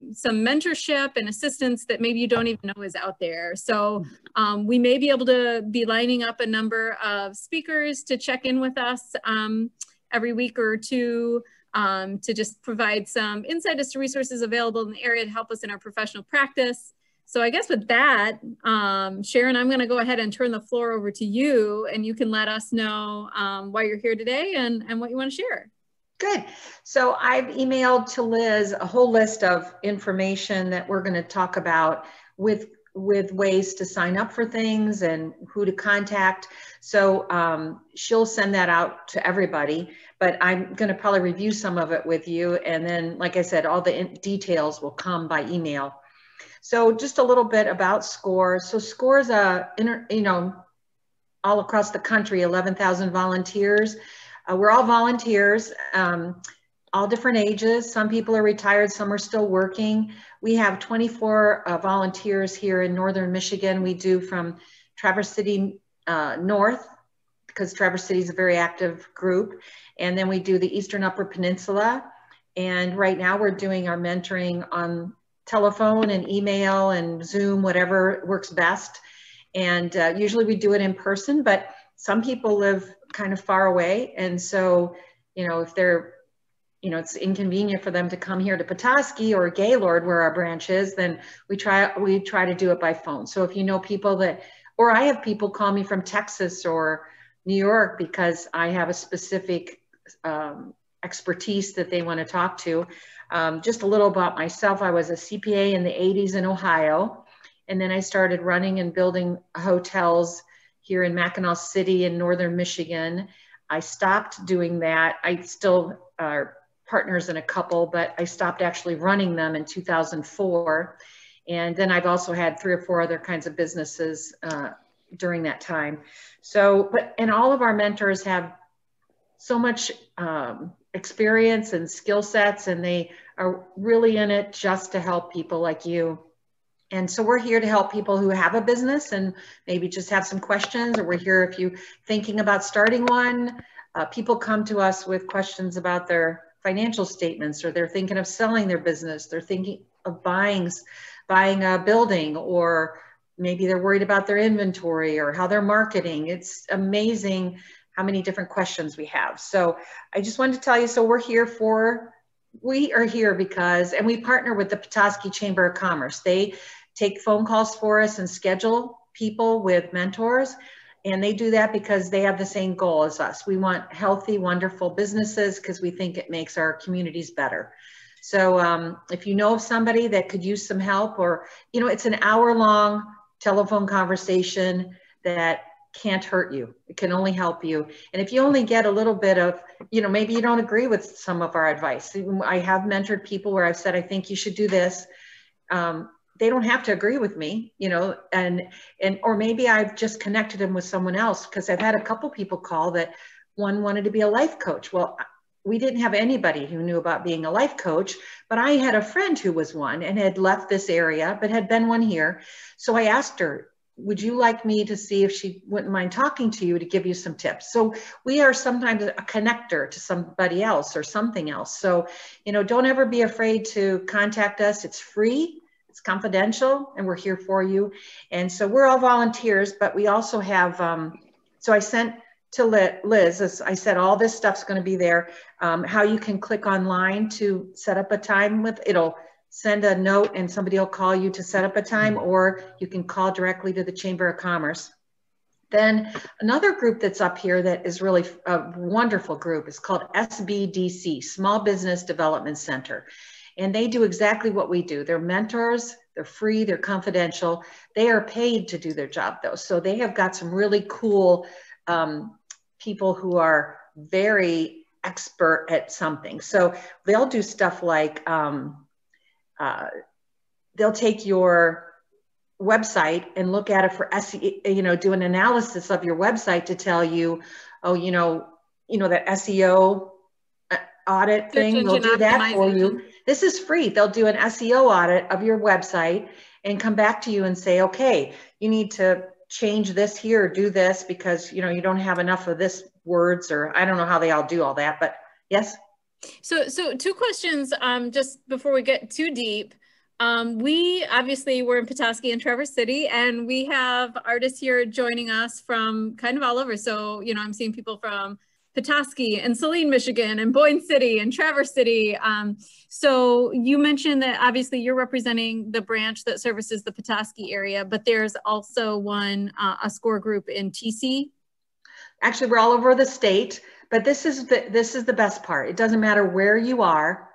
mentorship and assistance that maybe you don't even know is out there. So we may be able to be lining up a number of speakers to check in with us every week or two to just provide some insight as to resources available in the area to help us in our professional practice. So I guess with that, Sharon, I'm going to go ahead and turn the floor over to you, and you can let us know why you're here today and what you want to share. Good. So I've emailed to Liz a whole list of information that we're going to talk about with ways to sign up for things and who to contact. So she'll send that out to everybody, but I'm going to probably review some of it with you. And then, like I said, all the details will come by email. So just a little bit about SCORE. So SCORE is all across the country, 11,000 volunteers. We're all volunteers, all different ages. Some people are retired, some are still working. We have 24 volunteers here in Northern Michigan. We do from Traverse City North, because Traverse City is a very active group. And then we do the Eastern Upper Peninsula. And right now we're doing our mentoring on telephone and email and Zoom, whatever works best. And usually we do it in person, but some people live kind of far away. And so, if they're, it's inconvenient for them to come here to Petoskey or Gaylord, where our branch is, then we try to do it by phone. So if you know people or I have people call me from Texas or New York because I have a specific expertise that they want to talk to. Just a little about myself. I was a CPA in the 80s in Ohio. And then I started running and building hotels here in Mackinac City in Northern Michigan. I stopped doing that. I still are partners in a couple, but I stopped actually running them in 2004. And then I've also had 3 or 4 other kinds of businesses during that time. So, and all of our mentors have so much experience and skill sets, and they are really in it just to help people like you. And so we're here to help people who have a business and maybe just have some questions, or we're here if you're thinking about starting one. People come to us with questions about their financial statements, or they're thinking of selling their business. They're thinking of buying a building, or maybe they're worried about their inventory or how they're marketing. It's amazing how many different questions we have. So I just wanted to tell you, so we are here because, and we partner with the Petoskey Chamber of Commerce. They take phone calls for us and schedule people with mentors. And they do that because they have the same goal as us. We want healthy, wonderful businesses because we think it makes our communities better. So if you know of somebody that could use some help, or, it's an hour-long telephone conversation that can't hurt you. It can only help you. And if you only get a little bit of, maybe you don't agree with some of our advice. I have mentored people where I've said, I think you should do this. They don't have to agree with me, or maybe I've just connected them with someone else, because I've had a couple people call that one wanted to be a life coach. Well, we didn't have anybody who knew about being a life coach, but I had a friend who was one and had left this area, but had been one here. So I asked her, would you like me to see if she wouldn't mind talking to you to give you some tips? So we are sometimes a connector to somebody else or something else. So, don't ever be afraid to contact us. It's free, it's confidential, and we're here for you. And so we're all volunteers, but we also have, so I sent to Liz, as I said, all this stuff's going to be there. How you can click online to set up a time it'll send a note and somebody will call you to set up a time, or you can call directly to the Chamber of Commerce. Then another group that's up here that is really a wonderful group is called SBDC, Small Business Development Center. And they do exactly what we do. They're mentors, they're free, they're confidential. They are paid to do their job though. So they have got some really cool people who are very expert at something. So they'll do stuff like, they'll take your website and look at it for SEO, do an analysis of your website to tell you, that SEO audit thing, they'll do that for you. This is free. They'll do an SEO audit of your website and come back to you and say, okay, you need to change this here, do this because, you don't have enough of this words, or I don't know how they all do all that, but yes. So 2 questions, just before we get too deep. We obviously we're in Petoskey and Traverse City, and we have artists here joining us from kind of all over. So, you know, I'm seeing people from Petoskey and Saline, Michigan, and Boyne City and Traverse City. So you mentioned that obviously you're representing the branch that services the Petoskey area, but there's also one, a SCORE group in TC. Actually, we're all over the state, but this is the best part. It doesn't matter where you are.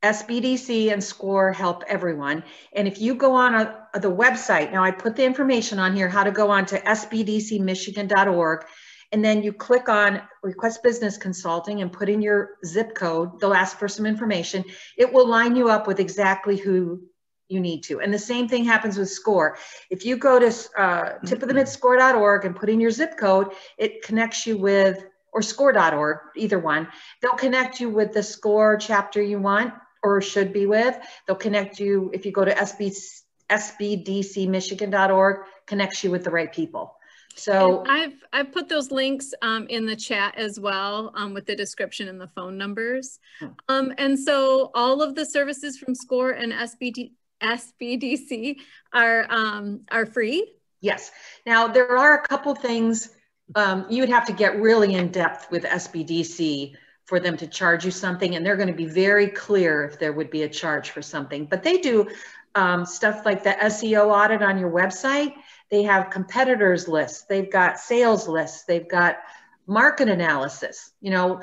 SBDC and SCORE help everyone. And if you go on the website, now I put the information on here, how to go on to sbdcmichigan.org, and then you click on Request Business Consulting and put in your zip code. They'll ask for some information. It will line you up with exactly who you need to. And the same thing happens with SCORE. If you go to tipofthemidscore.org and put in your zip code, it connects you with, or score.org, either one. They'll connect you with the SCORE chapter you want or should be with. They'll connect you, if you go to sbdcmichigan.org, connects you with the right people. So I've put those links in the chat as well, with the description and the phone numbers. And so all of the services from SCORE and SBDC are free? Yes. Now there are a couple things you would have to get really in depth with SBDC for them to charge you something, and they're going to be very clear if there would be a charge for something. But they do stuff like the SEO audit on your website. They have competitors lists. They've got sales lists. They've got market analysis. You know,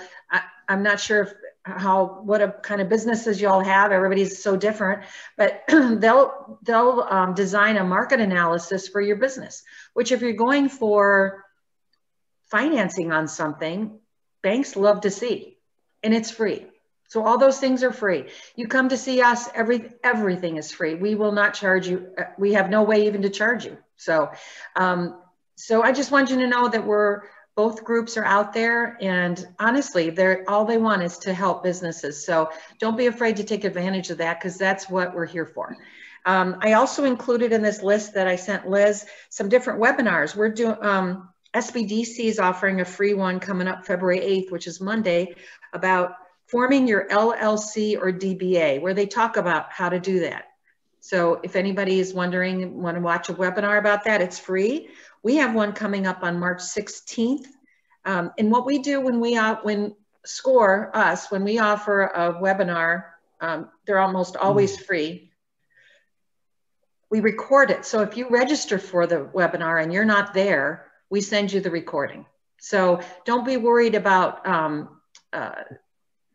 I'm not sure what kind of businesses you all have. Everybody's so different, but they'll design a market analysis for your business, which if you're going for financing on something, banks love to see, and it's free. So all those things are free. You come to see us, everything is free. We will not charge you. We have no way even to charge you. So, so I just want you to know that both groups are out there, and honestly, all they want is to help businesses. So don't be afraid to take advantage of that, because that's what we're here for. I also included in this list that I sent Liz some different webinars. We're doing, SBDC is offering a free one coming up February 8th, which is Monday, about forming your LLC or DBA, where they talk about how to do that. So if anybody is wondering, want to watch a webinar about that, it's free. We have one coming up on March 16th. And what we do when we offer a webinar, they're almost always free. We record it. So if you register for the webinar and you're not there, we send you the recording. So don't be worried about,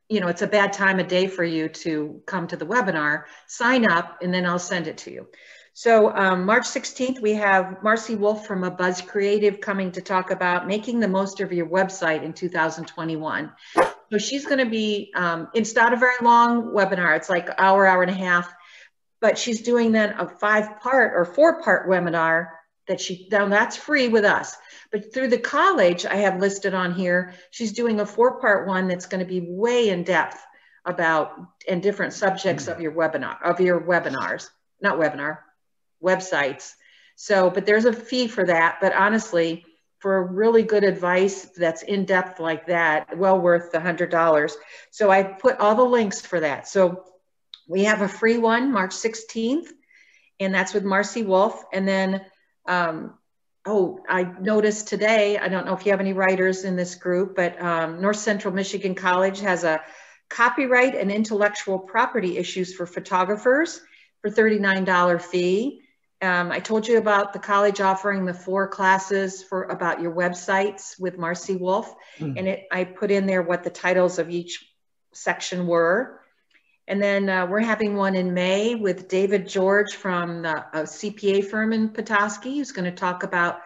you know, it's a bad time of day for you to come to the webinar. Sign up and then I'll send it to you. So March 16th, we have Marcy Wolf from A Buzz Creative coming to talk about making the most of your website in 2021. So she's going to be, it's not a very long webinar. It's like an hour and a half, but she's doing then a 5-part or 4-part webinar that's free with us. But through the college, I have listed on here, she's doing a 4-part one that's going to be way in depth about and different subjects of your webinars, websites. So, but there's a fee for that. But honestly, for really good advice that's in depth like that, well worth the $100. So I put all the links for that. So we have a free one, March 16th, and that's with Marcy Wolf. And then, I noticed today, I don't know if you have any writers in this group, but North Central Michigan College has a copyright and intellectual property issues for photographers for $39 fee. I told you about the college offering the 4 classes about your websites with Marcy Wolf. And I put in there what the titles of each section were. And then we're having one in May with David George from a CPA firm in Petoskey, who's going to talk about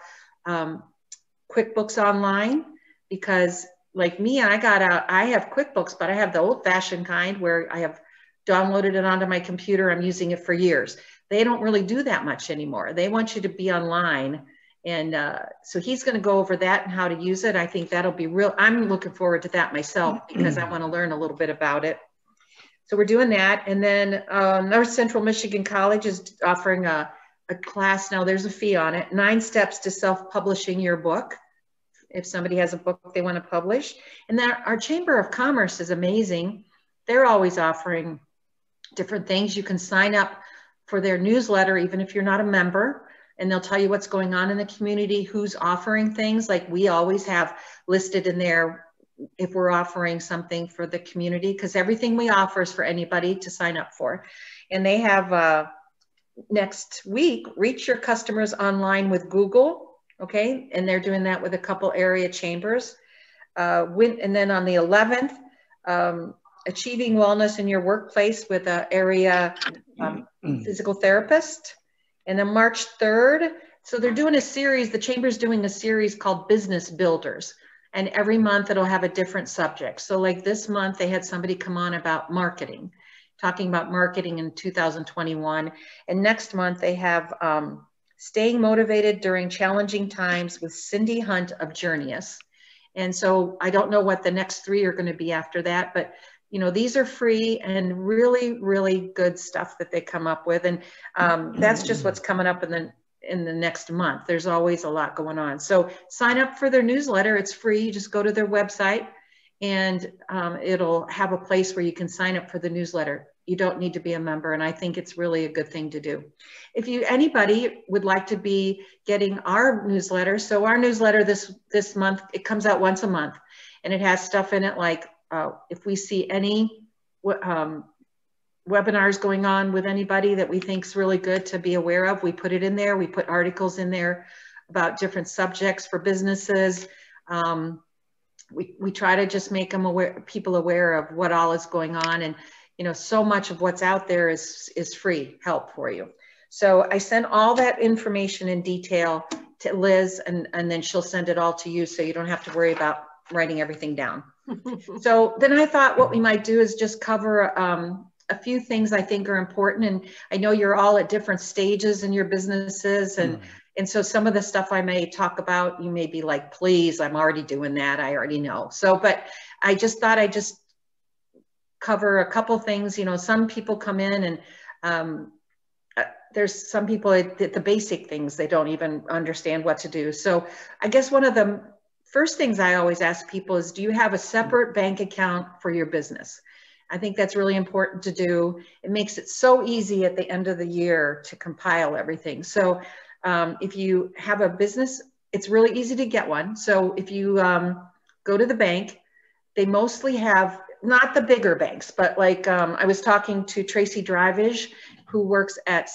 QuickBooks Online, because like me, I have QuickBooks, but I have the old-fashioned kind where I have downloaded it onto my computer. I'm using it for years. They don't really do that much anymore. They want you to be online. And so he's going to go over that and how to use it. I think that'll be real. I'm looking forward to that myself because I want to learn a little bit about it. So we're doing that. And then North Central Michigan College is offering a class. Now there's a fee on it, 9 steps to self-publishing your book. If somebody has a book they want to publish. And then our Chamber of Commerce is amazing. They're always offering different things. You can sign up for their newsletter, even if you're not a member, and they'll tell you what's going on in the community, who's offering things. Like we always have listed in there if we're offering something for the community, because everything we offer is for anybody to sign up for. And they have next week, reach your customers online with Google, okay? And they're doing that with a couple area chambers. And then on the 11th, achieving wellness in your workplace with an area physical therapist. And then March 3rd, so they're doing a series, the chamber's doing a series called Business Builders. And every month it'll have a different subject. So like this month, they had somebody come on about marketing, talking about marketing in 2021. And next month they have staying motivated during challenging times with Cindy Hunt of Journeys. And so I don't know what the next 3 are going to be after that, but you know, these are free and really, really good stuff that they come up with. And that's just what's coming up in the next month. There's always a lot going on. So sign up for their newsletter. It's free. You just go to their website and it'll have a place where you can sign up for the newsletter. You don't need to be a member. And I think it's really a good thing to do. If anybody would like to be getting our newsletter. So our newsletter this month, it comes out once a month and it has stuff in it like if we see any webinars going on with anybody that we think is really good to be aware of, we put it in there. We put articles in there about different subjects for businesses. We try to just make people aware of what all is going on. And, you know, so much of what's out there is free help for you. So I sent all that information in detail to Liz and then she'll send it all to you. So you don't have to worry about writing everything down. So then I thought what we might do is just cover a few things I think are important. And I know you're all at different stages in your businesses. And so some of the stuff I may talk about, you may be like, please, I'm already doing that. I already know. So, but I just thought I'd just cover a couple things. You know, some people come in and there's some people at the basic things, they don't even understand what to do. So I guess one of the first things I always ask people is, do you have a separate bank account for your business? I think that's really important to do. It makes it so easy at the end of the year to compile everything. So if you have a business, it's really easy to get one. So if you go to the bank, they mostly have, not the bigger banks, but like I was talking to Tracy Drivage, who works at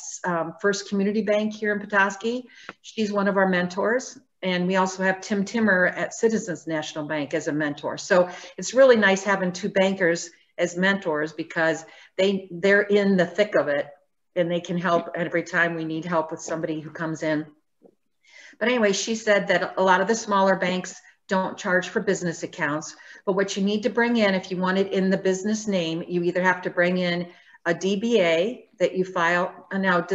First Community Bank here in Petoskey. She's one of our mentors. And we also have Tim Timmer at Citizens National Bank as a mentor. So it's really nice having two bankers as mentors because they're in the thick of it and they can help every time we need help with somebody who comes in. But anyway, she said that a lot of the smaller banks don't charge for business accounts, but what you need to bring in, if you want it in the business name, you either have to bring in a DBA that you file. And now,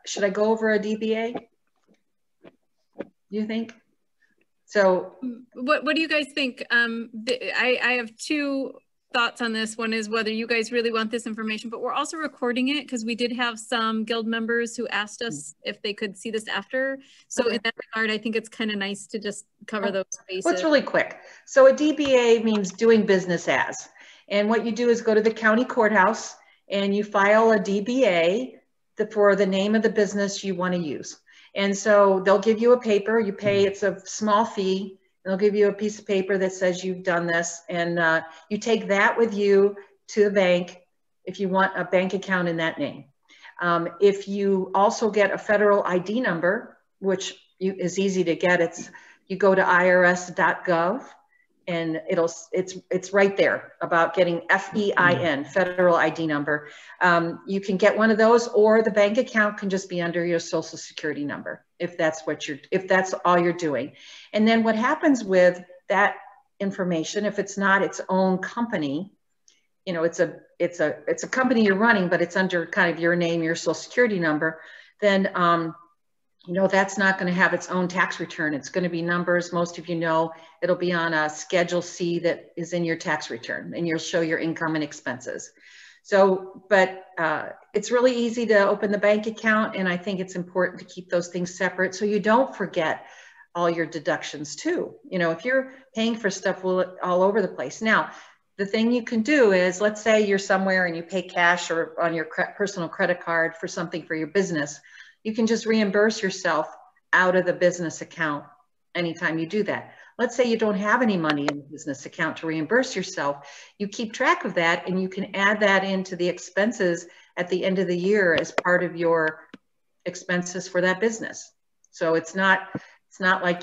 should I go over a DBA? You think? So what do you guys think? I have two thoughts on this. One is whether you guys really want this information, but we're also recording it because we did have some guild members who asked us if they could see this after. So in that regard, I think it's kind of nice to just cover those bases. Well, it's really quick. So a DBA means doing business as. And what you do is go to the county courthouse and you file a DBA for the name of the business you want to use. And so they'll give you a paper, you pay, it's a small fee. They'll give you a piece of paper that says you've done this. And you take that with you to the bank if you want a bank account in that name. If you also get a federal ID number, which is easy to get, you go to irs.gov and it's right there about getting FEIN, federal ID number. You can get one of those, or the bank account can just be under your social security number if that's all you're doing. And then what happens with that information, if it's not its own company, you know, it's a company you're running, but it's under kind of your name, your social security number, then you know, that's not going to have its own tax return. It's going to be numbers. Most of you know, it'll be on a Schedule C that is in your tax return, and you'll show your income and expenses. So, but it's really easy to open the bank account, and I think it's important to keep those things separate so you don't forget all your deductions too. You know, if you're paying for stuff all over the place. Now, the thing you can do is, let's say you're somewhere and you pay cash or on your personal credit card for something for your business. You can just reimburse yourself out of the business account anytime you do that. Let's say you don't have any money in the business account to reimburse yourself. You keep track of that and you can add that into the expenses at the end of the year as part of your expenses for that business. So it's not like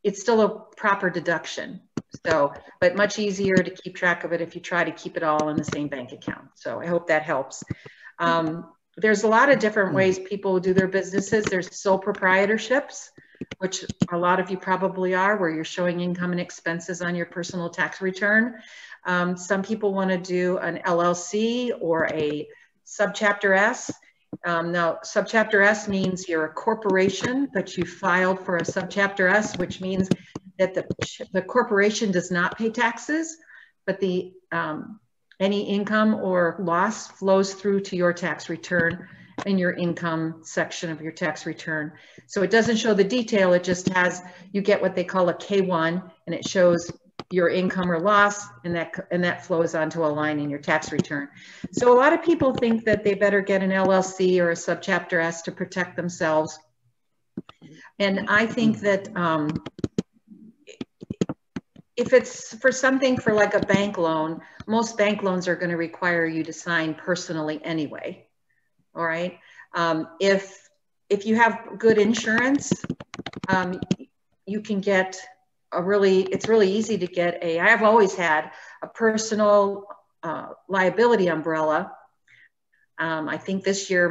it's still a proper deduction. So, but much easier to keep track of it if you try to keep it all in the same bank account. So I hope that helps. There's a lot of different ways people do their businesses. There's sole proprietorships, which a lot of you probably are, where you're showing income and expenses on your personal tax return. Some people want to do an LLC or a subchapter S. Now, subchapter S means you're a corporation, but you filed for a subchapter S, which means that the corporation does not pay taxes, but the any income or loss flows through to your tax return in your income section of your tax return. So it doesn't show the detail, it just has, you get what they call a K1, and it shows your income or loss, and that flows onto a line in your tax return. So a lot of people think that they better get an LLC or a subchapter S to protect themselves. And I think that if it's for something for like a bank loan, most bank loans are going to require you to sign personally anyway. All right. If you have good insurance, you can get it's really easy to get I have always had a personal liability umbrella. I think this year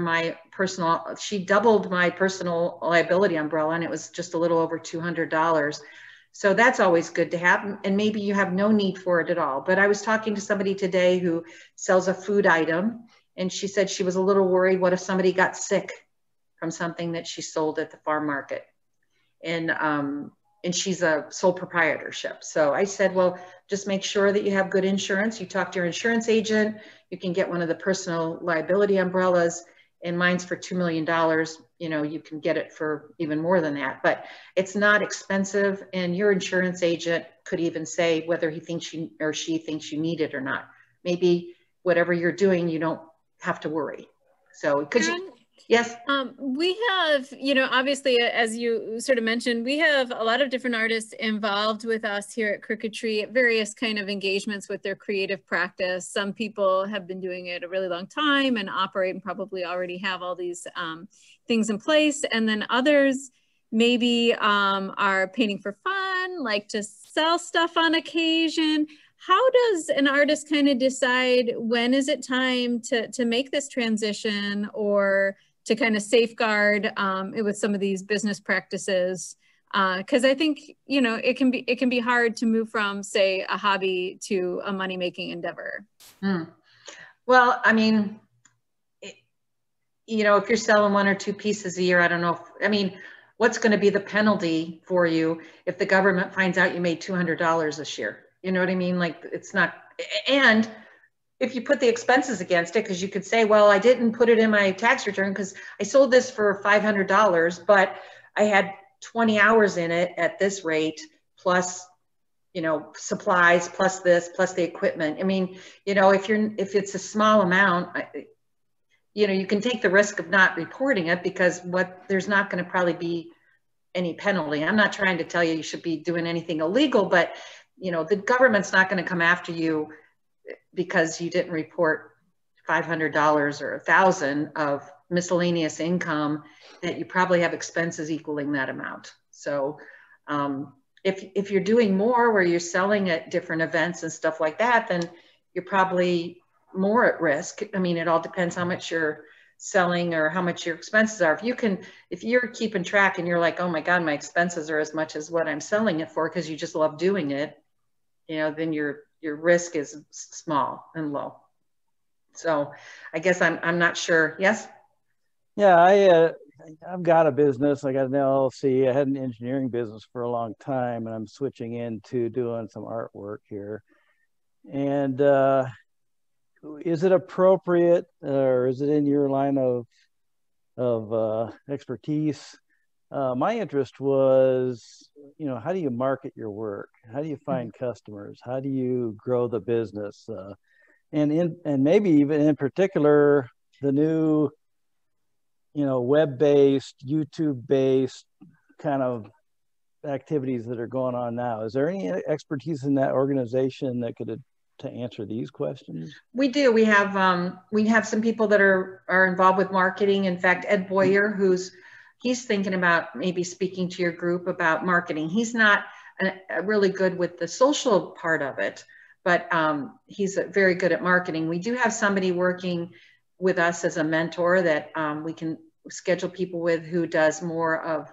she doubled my personal liability umbrella, and it was just a little over $200. So that's always good to have. And maybe you have no need for it at all. But I was talking to somebody today who sells a food item, and she said she was a little worried. What if somebody got sick from something that she sold at the farm market? And she's a sole proprietorship. So I said, well, just make sure that you have good insurance. You talk to your insurance agent. You can get one of the personal liability umbrellas, and mine's for $2 million. You know, you can get it for even more than that, but it's not expensive. And your insurance agent could even say whether he thinks or she thinks you need it or not. Maybe whatever you're doing, you don't have to worry. So could you? Yes. We have, obviously, as you sort of mentioned, we have a lot of different artists involved with us here at Crooked Tree at various kind of engagements with their creative practice. Some people have been doing it a really long time and operate and probably already have all these things in place. And then others maybe are painting for fun, like to sell stuff on occasion. How does an artist kind of decide when is it time to make this transition, or to kind of safeguard it with some of these business practices? Because I think, it can be hard to move from, say, a hobby to a money-making endeavor. Well, I mean, if you're selling 1 or 2 pieces a year, I don't know. What's going to be the penalty for you if the government finds out you made $200 this year? You know what I mean? Like, it's not, and if you put the expenses against it, because you could say, well, I didn't put it in my tax return because I sold this for $500, but I had 20 hours in it at this rate, plus, supplies, plus this, plus the equipment. If it's a small amount, you can take the risk of not reporting it, because there's not going to probably be any penalty. I'm not trying to tell you should be doing anything illegal, but the government's not going to come after you because you didn't report $500 or $1,000 of miscellaneous income that you probably have expenses equaling that amount. So if you're doing more where you're selling at different events and stuff like that, then you're probably more at risk. It all depends how much you're selling or how much your expenses are. If you're keeping track and you're like, oh my God, my expenses are as much as what I'm selling it for because you just love doing it, then your risk is small and low. So I guess I'm not sure. Yes? Yeah, I've got a business. I got an LLC. I had an engineering business for a long time, and I'm switching into doing some artwork here. And is it appropriate, or is it in your line of expertise my interest was, how do you market your work? How do you find customers? How do you grow the business? And maybe even in particular, the new, web-based, YouTube-based kind of activities that are going on now. Is there any expertise in that organization that could to answer these questions? We do. We have some people that are involved with marketing. In fact, Ed Boyer, he's thinking about maybe speaking to your group about marketing. He's not really good with the social part of it, but he's very good at marketing. We do have somebody working with us as a mentor that we can schedule people with who does more of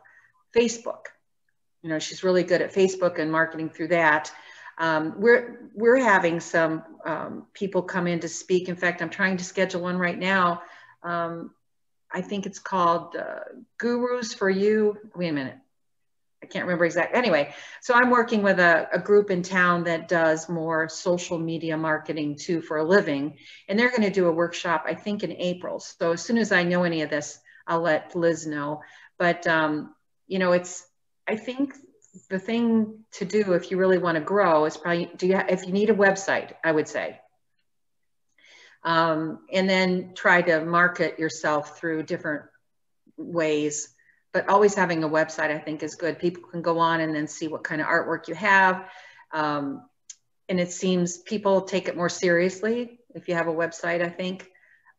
Facebook. She's really good at Facebook and marketing through that. We're having some people come in to speak. In fact, I'm trying to schedule one right now. I think it's called Gurus for You. Wait a minute. I can't remember exactly. Anyway, so I'm working with a group in town that does more social media marketing too for a living. And they're going to do a workshop, I think in April. So as soon as I know any of this, I'll let Liz know. But, I think the thing to do if you really want to grow is probably, if you need a website, I would say. And then try to market yourself through different ways, but always having a website I think is good. People can go on and then see what kind of artwork you have. And it seems people take it more seriously if you have a website, I think.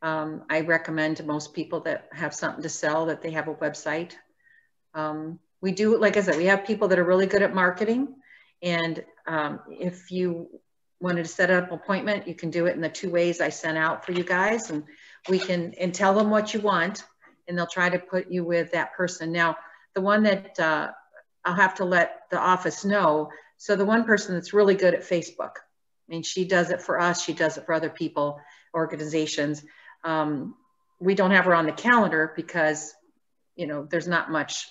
I recommend to most people that have something to sell that they have a website. We do, like I said, we have people that are really good at marketing. And if you wanted to set up an appointment, you can do it in the 2 ways I sent out for you guys. And we can, and tell them what you want, and they'll try to put you with that person. Now, the one that I'll have to let the office know. So the one person that's really good at Facebook, I mean, she does it for us. She does it for other people, organizations. We don't have her on the calendar because, there's not much.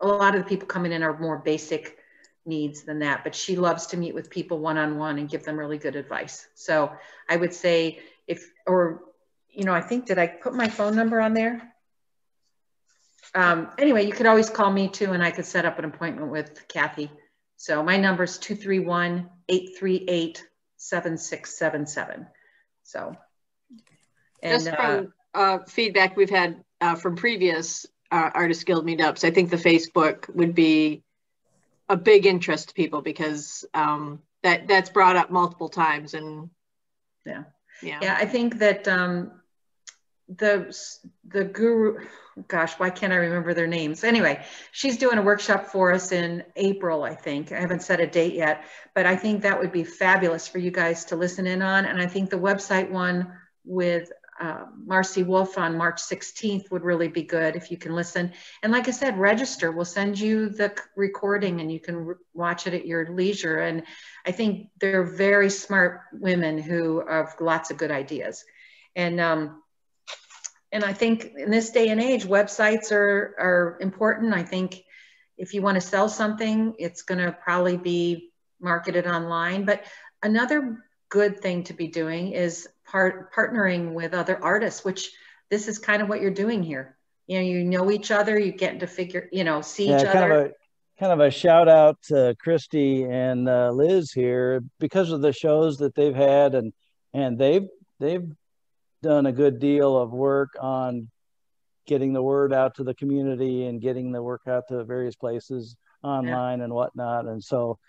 A lot of the people coming in are more basic needs than that, but she loves to meet with people one-on-one and give them really good advice. So I would say I think, did I put my phone number on there? Anyway, you could always call me too, and I could set up an appointment with Kathy. So my number is 231-838-7677. So. And, just from feedback we've had from previous Artist Guild meetups, I think the Facebook would be a big interest to people because that's brought up multiple times. And yeah, I think that the guru, gosh, why can't I remember their names? Anyway, she's doing a workshop for us in April, I think. I haven't set a date yet, but I think that would be fabulous for you guys to listen in on. And I think the website one with Marcy Wolf on March 16th would really be good if you can listen. And like I said, register. We'll send you the recording and you can watch it at your leisure. And I think they're very smart women who have lots of good ideas. And I think in this day and age, websites are important. I think if you want to sell something, it's going to probably be marketed online. But another good thing to be doing is partnering with other artists, which this is kind of what you're doing here. You know each other, you get to figure, see each other. Kind of a shout out to Christy and Liz here because of the shows that they've had, and they've done a good deal of work on getting the word out to the community and getting the work out to various places online and whatnot. And so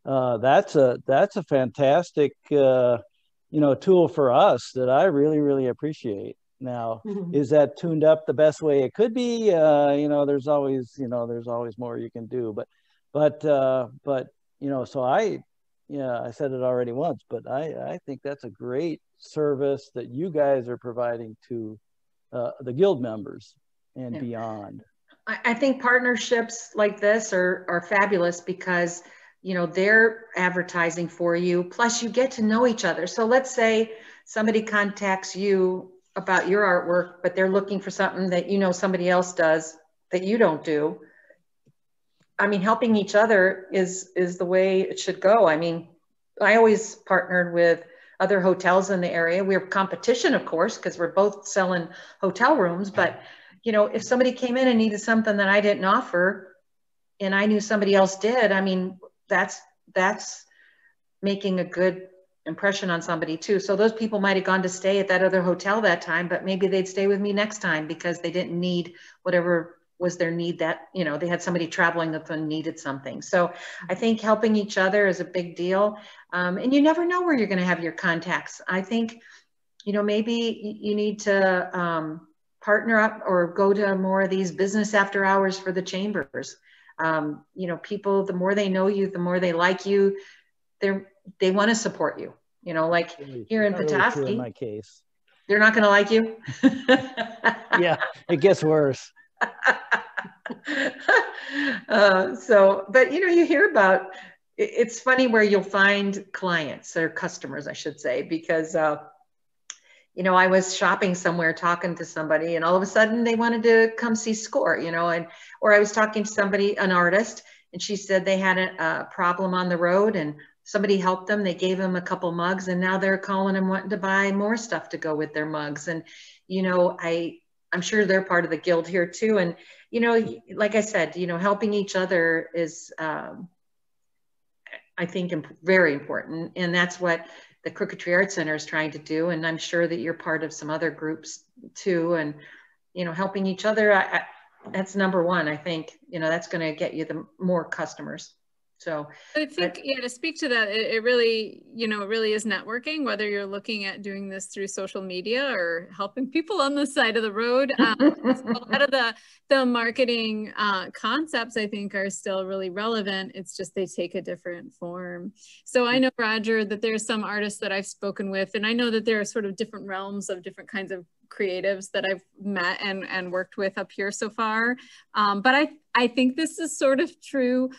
that's a fantastic tool for us that I really, really appreciate. Now, is that tuned up the best way it could be? There's always more you can do, but so I said it already once, but I think that's a great service that you guys are providing to the guild members and beyond. I think partnerships like this are fabulous because they're advertising for you, plus you get to know each other. So let's say somebody contacts you about your artwork, but they're looking for something that somebody else does that you don't do. I mean, helping each other is the way it should go. I mean, I always partnered with other hotels in the area. We're competition, of course, because we're both selling hotel rooms, but you know, if somebody came in and needed something that I didn't offer and I knew somebody else did, I mean, that's making a good impression on somebody too. So those people might have gone to stay at that other hotel that time, but maybe they'd stay with me next time because they didn't need whatever was their need, that, you know, they had somebody traveling with them, needed something. So I think helping each other is a big deal. And you never know where you're going to have your contacts. I think, you know, maybe you need to partner up or go to more of these business after hours for the chambers. You know, people, the more they know you, the more they like you, they want to support you, you know, like here in Petoskey, really in my case, they're not going to like you. Yeah, it gets worse. But you know, you hear about, it's funny where you'll find clients or customers, I should say, because, you know, I was shopping somewhere talking to somebody and all of a sudden they wanted to come see SCORE, you know, or I was talking to somebody, an artist, and she said they had a problem on the road and somebody helped them. They gave them a couple mugs and now they're calling and wanting to buy more stuff to go with their mugs. And, you know, I'm sure they're part of the guild here too. And, you know, like I said, you know, helping each other is, I think, very important. And that's what the Crooked Tree Art Center is trying to do. And I'm sure that you're part of some other groups too. And, you know, helping each other, that's number one. I think, you know, that's going to get you the more customers. So I think, yeah, to speak to that, it really, you know, it really is networking, whether you're looking at doing this through social media or helping people on the side of the road. A lot of the marketing concepts, I think, are still really relevant. It's just they take a different form. So I know, Roger, that there's some artists that I've spoken with, and I know that there are sort of different realms of different kinds of creatives that I've met and worked with up here so far. But I think this is sort of true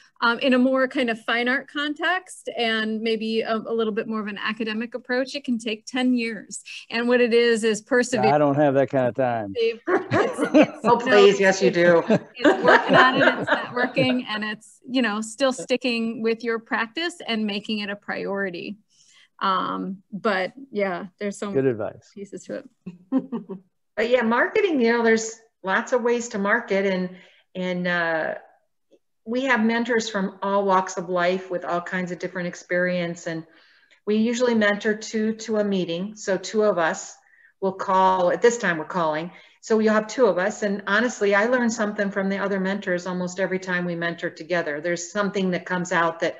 in a more kind of fine art context and maybe a little bit more of an academic approach. It can take 10 years. And what it is perseverance. I don't have that kind of time. Oh, please. Yes, you do. It's working on it, it's networking, and it's, you know, still sticking with your practice and making it a priority. But yeah, there's some good advice pieces to it. But yeah, marketing, you know, there's lots of ways to market, and we have mentors from all walks of life with all kinds of different experience. And we usually mentor 2 to a meeting. So 2 of us will call, at this time we're calling. So you'll have 2 of us. And honestly, I learn something from the other mentors almost every time we mentor together. There's something that comes out that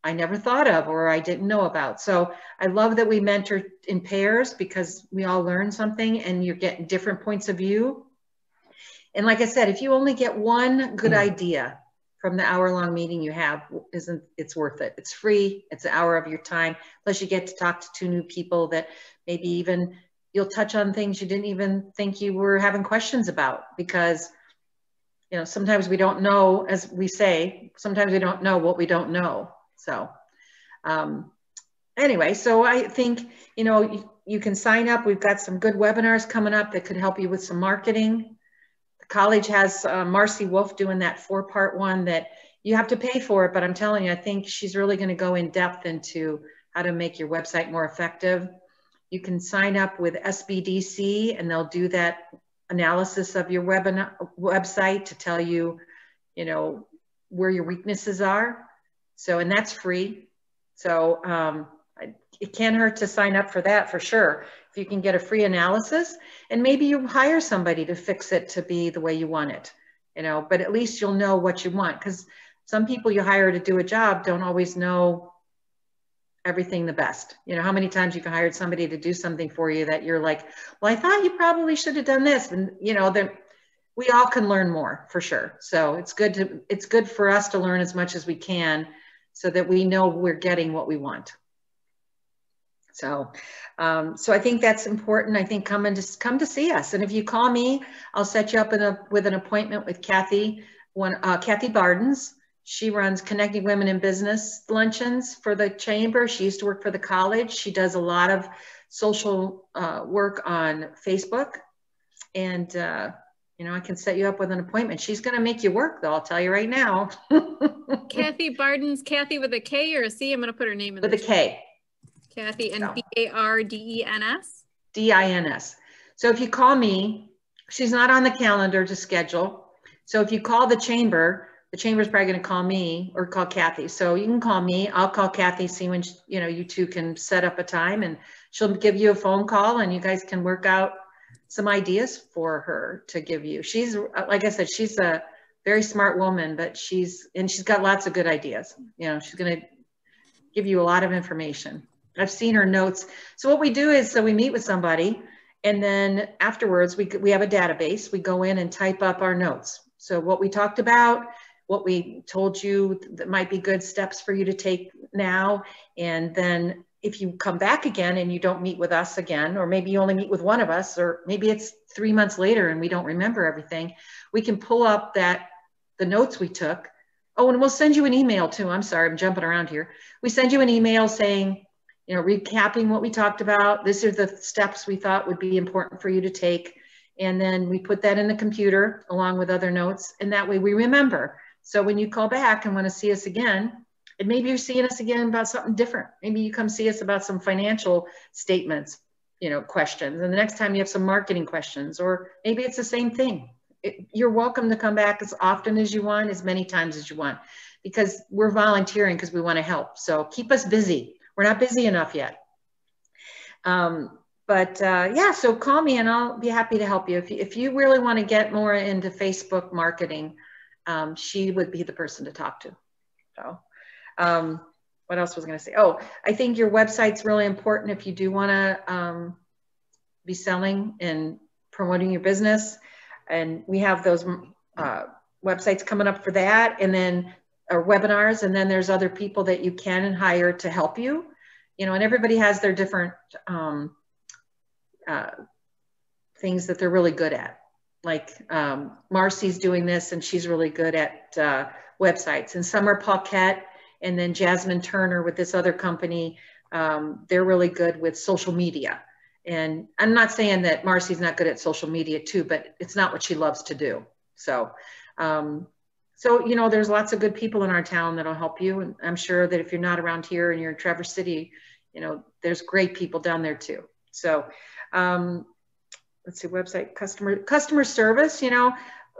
I never thought of or I didn't know about. So I love that we mentor in pairs because we all learn something and you're getting different points of view. And like I said, if you only get one good idea from the hour-long meeting you have, it's worth it. It's free, it's an hour of your time. Plus you get to talk to 2 new people that maybe even you'll touch on things you didn't even think you were having questions about, because, you know, sometimes we don't know, as we say, sometimes we don't know what we don't know. So anyway, so I think, you know, you can sign up. We've got some good webinars coming up that could help you with some marketing. The college has Marcy Wolf doing that 4-part one that you have to pay for it, but I'm telling you, I think she's really going to go in depth into how to make your website more effective. You can sign up with SBDC and they'll do that analysis of your website to tell you, you know, where your weaknesses are. So, and that's free. So it can't hurt to sign up for that for sure. If you can get a free analysis and maybe you hire somebody to fix it to be the way you want it, you know, but at least you'll know what you want, because some people you hire to do a job don't always know everything the best. You know, how many times you've hired somebody to do something for you that you're like, well, I thought you probably should have done this. And, you know, we all can learn more for sure. So it's good for us to learn as much as we can so that we know we're getting what we want. So, so I think that's important. I think come to see us. And if you call me, I'll set you up with an appointment with Kathy Bardens. She runs Connecting Women in Business luncheons for the chamber. She used to work for the college. She does a lot of social work on Facebook. And, you know, I can set you up with an appointment. She's going to make you work, though. I'll tell you right now. Kathy Bardens, Kathy with a K or a C? I'm going to put her name in with a K. Kathy, and Bardens? Dins. So if you call me, She's not on the calendar to schedule. So if you call the chamber's probably going to call me or call Kathy. So you can call me. I'll call Kathy, see when, you two can set up a time, and she'll give you a phone call and you guys can work out some ideas for her to give you. She's, like I said, she's a very smart woman, but she's got lots of good ideas. She's going to give you a lot of information. I've seen her notes. So what we do is, so we meet with somebody, and then afterwards we have a database. We go in and type up our notes. So what we talked about, what we told you that might be good steps for you to take now. And then if you come back again and you don't meet with us again, or maybe you only meet with one of us, or maybe it's 3 months later and we don't remember everything, we can pull up the notes we took. Oh, and we'll send you an email too. I'm sorry, I'm jumping around here. We send you an email saying, recapping what we talked about. These are the steps we thought would be important for you to take. And then we put that in the computer along with other notes. And that way we remember. So when you call back and want to see us again, and maybe you're seeing us again about something different. Maybe you come see us about some financial statements, questions. And the next time you have some marketing questions, or maybe it's the same thing. You're welcome to come back as often as you want, as many times as you want, because we're volunteering because we want to help. So keep us busy. We're not busy enough yet. Yeah, so call me and I'll be happy to help you. If you really want to get more into Facebook marketing, she would be the person to talk to. So what else was I going to say? Oh, I think your website's really important if you do want to be selling and promoting your business. And we have those websites coming up for that, and then or webinars, and then there's other people that you can hire to help you. And everybody has their different things that they're really good at. Like Marcy's doing this, and she's really good at websites. And Summer Paquette, and then Jasmine Turner with this other company, they're really good with social media. And I'm not saying that Marcy's not good at social media too, but it's not what she loves to do. So, there's lots of good people in our town that'll help you. And I'm sure that if you're not around here and you're in Traverse City, there's great people down there too. So, let's see, website, customer service,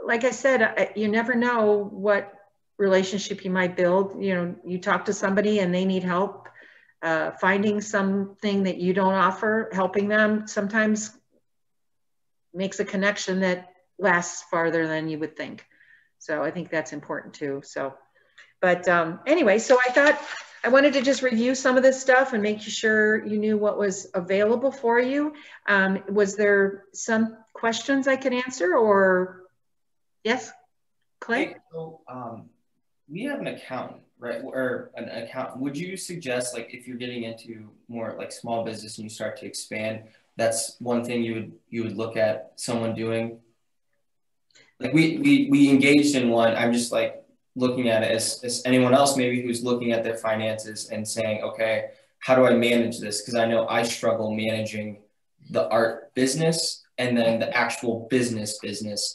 like I said, you never know what relationship you might build. You talk to somebody and they need help. Finding something that you don't offer, helping them sometimes makes a connection that lasts farther than you would think. So I think that's important too. So, but anyway, so I thought I wanted to just review some of this stuff and make sure you knew what was available for you. Was there some questions I could answer, or yes, Clay? Hey, so we have an accountant, right? Or an account. Would you suggest, like, if you're getting into more like small business and you start to expand, that's one thing you would look at someone doing? Like we engaged in one. I'm just like looking at it as anyone else maybe who's looking at their finances and saying, okay, how do I manage this? Because I know I struggle managing the art business and then the actual business.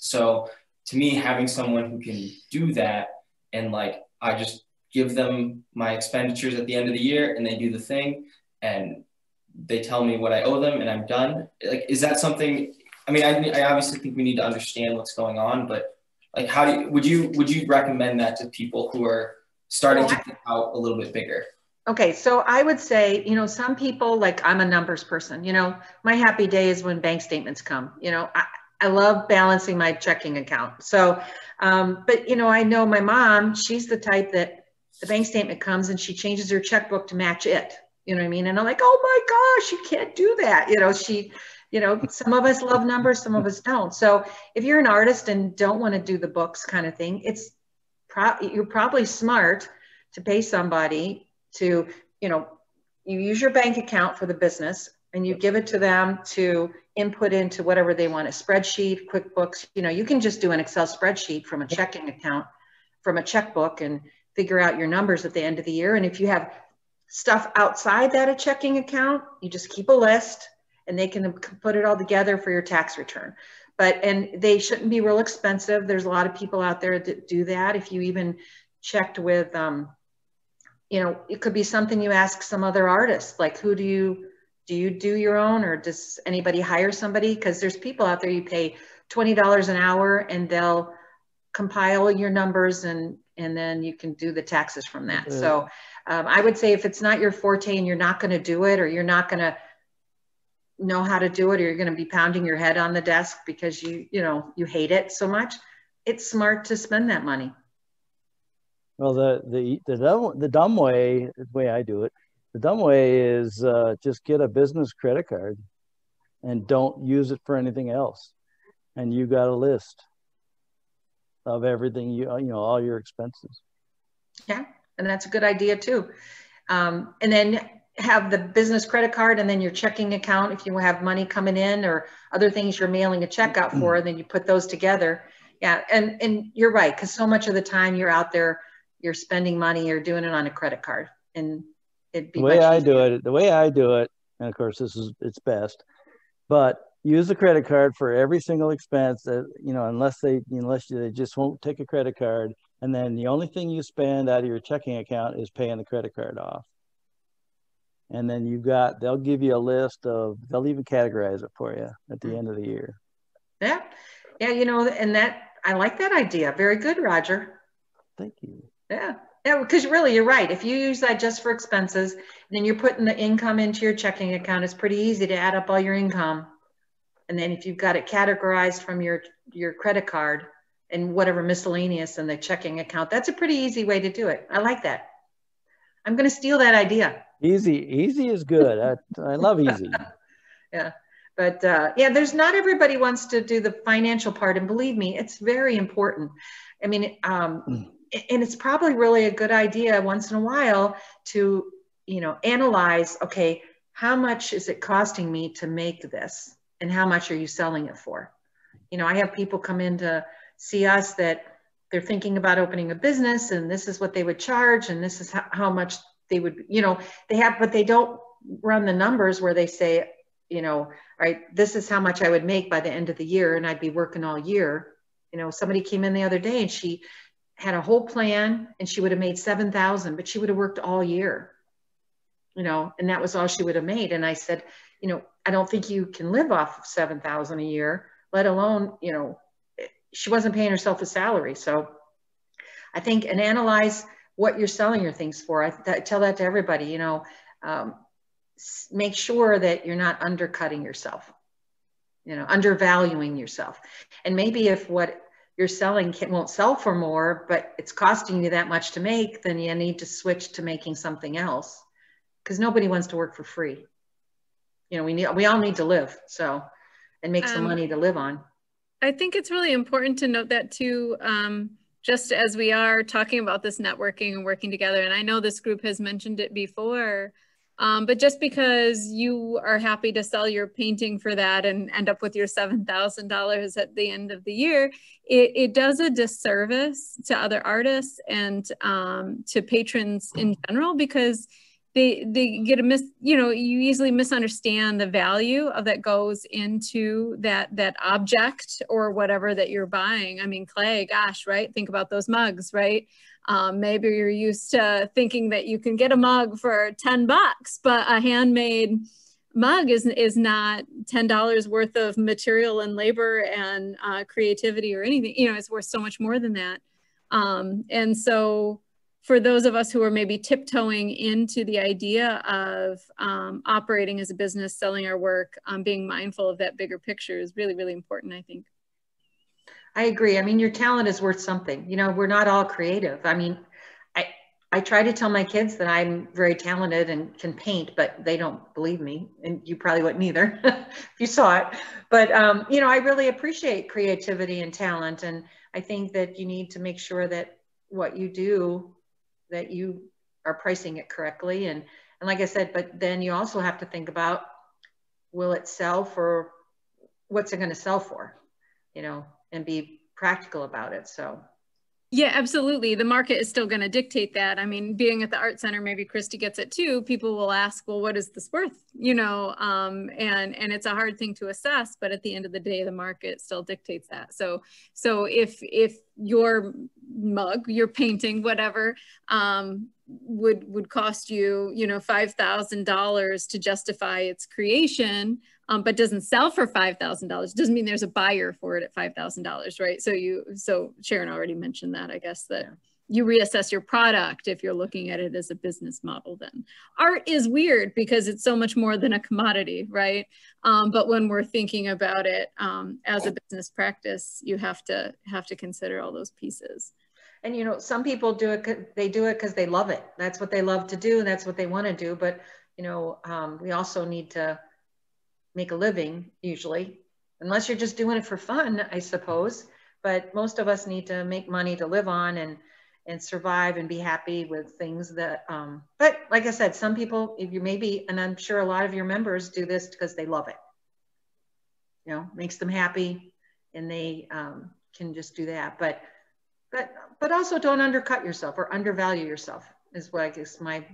So to me, having someone who can do that, and like I just give them my expenditures at the end of the year and they do the thing and they tell me what I owe them and I'm done. Like, is that something? I mean, I obviously think we need to understand what's going on, but like, would you recommend that to people who are starting to get out a little bit bigger? Okay, so I would say, some people, like, I'm a numbers person, my happy day is when bank statements come. I love balancing my checking account. So, but I know my mom, she's the type that the bank statement comes and she changes her checkbook to match it. You know what I mean? And I'm like, oh my gosh, you can't do that. Some of us love numbers, some of us don't. So if you're an artist and don't want to do the books kind of thing, you're probably smart to pay somebody to, you use your bank account for the business and you give it to them to input into whatever they want, a spreadsheet, QuickBooks. You can just do an Excel spreadsheet from a checking account, from a checkbook, and figure out your numbers at the end of the year. And if you have stuff outside that a checking account, you just keep a list and they can put it all together for your tax return. And they shouldn't be real expensive. There's a lot of people out there that do that. If you even checked with, it could be something you ask some other artists, like, who do you do your own, or does anybody hire somebody? Because there's people out there you pay $20 an hour, and they'll compile your numbers, and then you can do the taxes from that. So I would say if it's not your forte and you're not going to do it, or you're not going to know how to do it, or you're going to be pounding your head on the desk because you hate it so much, it's smart to spend that money. Well, the dumb way, the way I do it, the dumb way is just get a business credit card and don't use it for anything else. And you got a list of everything, all your expenses. Yeah, and that's a good idea too. And then have the business credit card and then your checking account if you have money coming in or other things you're mailing a check out for, and then you put those together. Yeah, and you're right, because so much of the time you're out there, you're spending money, you're doing it on a credit card, and it'd be the way I do it, and of course it's best, but use the credit card for every single expense that, unless they just won't take a credit card, and then the only thing you spend out of your checking account is paying the credit card off. And then they'll give you a list they'll even categorize it for you at the end of the year. Yeah. Yeah. And I like that idea. Very good, Roger. Thank you. Yeah. Yeah. Because really, you're right. If you use that just for expenses, and then you're putting the income into your checking account, it's pretty easy to add up all your income. And then if you've got it categorized from your credit card and whatever miscellaneous in the checking account, that's a pretty easy way to do it. I like that. I'm going to steal that idea. Easy is good. I love easy. Yeah. But there's not everybody wants to do the financial part. And believe me, it's very important. I mean, and it's probably really a good idea once in a while to, analyze, okay, how much is it costing me to make this? And how much are you selling it for? I have people come in to see us that they're thinking about opening a business, and this is what they would charge, and this is how much they would, but they don't run the numbers where they say, all right, this is how much I would make by the end of the year, and I'd be working all year. Somebody came in the other day and she had a whole plan, and she would have made $7,000, but she would have worked all year, and that was all she would have made. And I said, I don't think you can live off of $7,000 a year, let alone, she wasn't paying herself a salary. So I think, and analyze what you're selling your things for. I tell that to everybody, make sure that you're not undercutting yourself, undervaluing yourself. And maybe if what you're selling won't sell for more, but it's costing you that much to make, then you need to switch to making something else, because nobody wants to work for free. We all need to live, and make some money to live on. I think it's really important to note that too, just as we are talking about this networking and working together, and I know this group has mentioned it before, but just because you are happy to sell your painting for that and end up with your $7,000 at the end of the year, it does a disservice to other artists and to patrons in general, because they get you easily misunderstand the value of that goes into that object or whatever that you're buying. I mean, clay, gosh, right? Think about those mugs, right? Maybe you're used to thinking that you can get a mug for $10, but a handmade mug is not $10 worth of material and labor and creativity or anything. It's worth so much more than that. And so for those of us who are maybe tiptoeing into the idea of operating as a business, selling our work, being mindful of that bigger picture is really, really important, I think. I agree. I mean, your talent is worth something. We're not all creative. I mean, I try to tell my kids that I'm very talented and can paint, but they don't believe me. And you probably wouldn't either if you saw it. But, I really appreciate creativity and talent. And I think that you need to make sure that what you do, that you are pricing it correctly. And like I said, but then you also have to think about, will it sell for, what's it going to sell for, and be practical about it. So. Yeah, absolutely. The market is still going to dictate that. I mean, being at the art center, maybe Christy gets it too. People will ask, well, what is this worth? And it's a hard thing to assess, but at the end of the day, the market still dictates that. So if your mug, your painting, whatever, would cost you, you know, $5,000 to justify its creation, but doesn't sell for $5,000, doesn't mean there's a buyer for it at $5,000, right? So Sharon already mentioned that, I guess, that you reassess your product if you're looking at it as a business model. Then art is weird because it's so much more than a commodity, right? But when we're thinking about it as a business practice, you have to consider all those pieces. And, you know, some people do it, they do it because they love it. That's what they love to do. And that's what they want to do. But, you know, we also need to make a living usually, unless you're just doing it for fun, I suppose. But most of us need to make money to live on and survive and be happy with things that, but like I said, some people, if you maybe, and I'm sure a lot of your members do this because they love it. You know, makes them happy and they can just do that. But also don't undercut yourself or undervalue yourself is what I guess my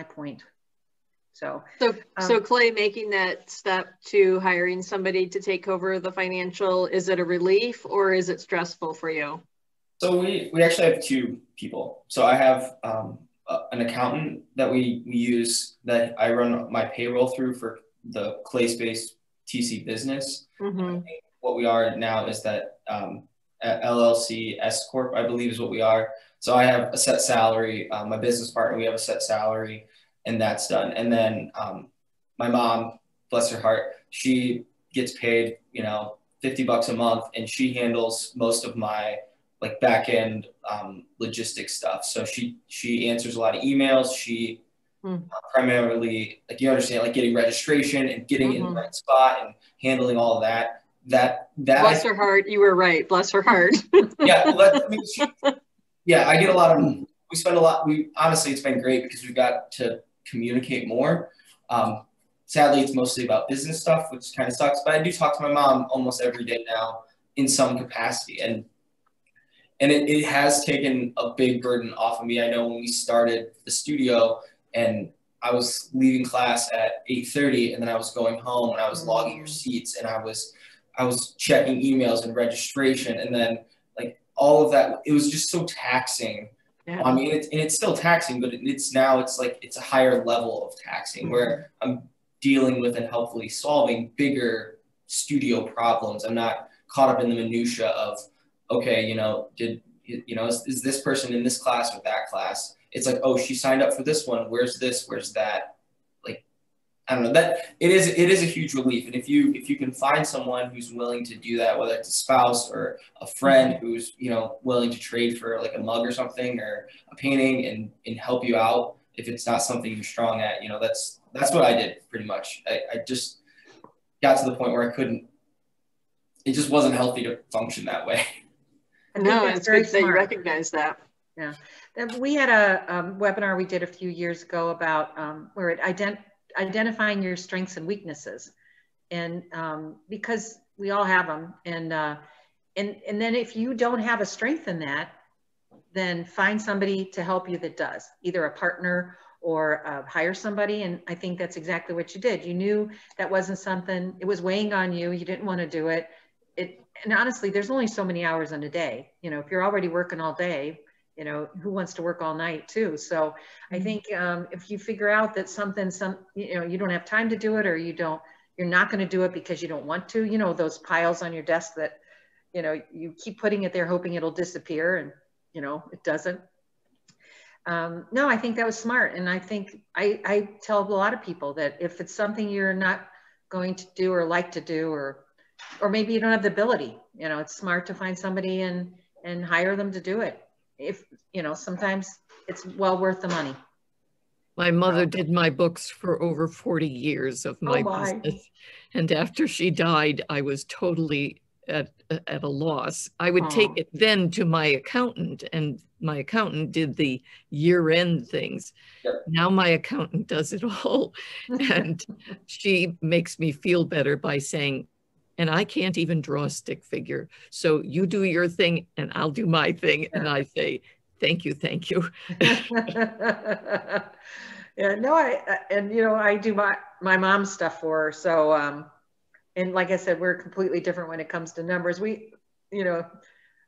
point. So Clay, making that step to hiring somebody to take over the financial, is it a relief or is it stressful for you? So we actually have two people. So I have an accountant that we use that I run my payroll through for the Clay Space TC business. Mm-hmm. What we are now is that LLC S Corp, I believe is what we are. So I have a set salary. My business partner, we have a set salary, and that's done. And then my mom, bless her heart, she gets paid, you know, $50 a month, and she handles most of my like back end logistics stuff. So she answers a lot of emails. She primarily, like, you understand, like getting registration and getting in the right spot and handling all of that. That bless her heart. You were right. Bless her heart. Yeah. Well, I get a lot of, we spend a lot, honestly, it's been great because we got to communicate more. Sadly, it's mostly about business stuff, which kind of sucks, but I do talk to my mom almost every day now in some capacity. And it has taken a big burden off of me. I know when we started the studio and I was leaving class at 8:30 and then I was going home and I was logging receipts and I was checking emails and registration, and then like all of that, it was just so taxing. Yeah. I mean, it's still taxing, but it's a higher level of taxing where I'm dealing with and hopefully solving bigger studio problems. I'm not caught up in the minutia of, okay, you know, is this person in this class or that class? It's like, oh, she signed up for this one. Where's this? Where's that? Like, I don't know. That it is a huge relief. And if you can find someone who's willing to do that, whether it's a spouse or a friend who's, you know, willing to trade for like a mug or something or a painting and help you out if it's not something you're strong at, you know, that's what I did pretty much. I just got to the point where it just wasn't healthy to function that way. No, it's good that you recognize that. Yeah. We had a webinar we did a few years ago about where identifying your strengths and weaknesses. And because we all have them. And then if you don't have a strength in that, then find somebody to help you that does, either a partner or hire somebody. And I think that's exactly what you did. You knew that wasn't something, it was weighing on you. You didn't want to do it. And honestly, there's only so many hours in a day. You know, if you're already working all day, you know, who wants to work all night too? So I think if you figure out that you know, you don't have time to do it, or you're not going to do it because you don't want to, you know, those piles on your desk that, you know, you keep putting it there hoping it'll disappear and, you know, it doesn't. No, I think that was smart. And I think I tell a lot of people that if it's something you're not going to do or like to do, or maybe you don't have the ability, you know, it's smart to find somebody and hire them to do it. If, you know, sometimes it's well worth the money. My mother did my books for over 40 years of my business. And after she died, I was totally at a loss. I would take it then to my accountant, and my accountant did the year-end things. Yep. Now my accountant does it all. And she makes me feel better by saying, and I can't even draw a stick figure. So you do your thing and I'll do my thing. And I say, thank you, thank you. Yeah, no, and you know, I do my mom's stuff for her. So, and like I said, we're completely different when it comes to numbers. You know,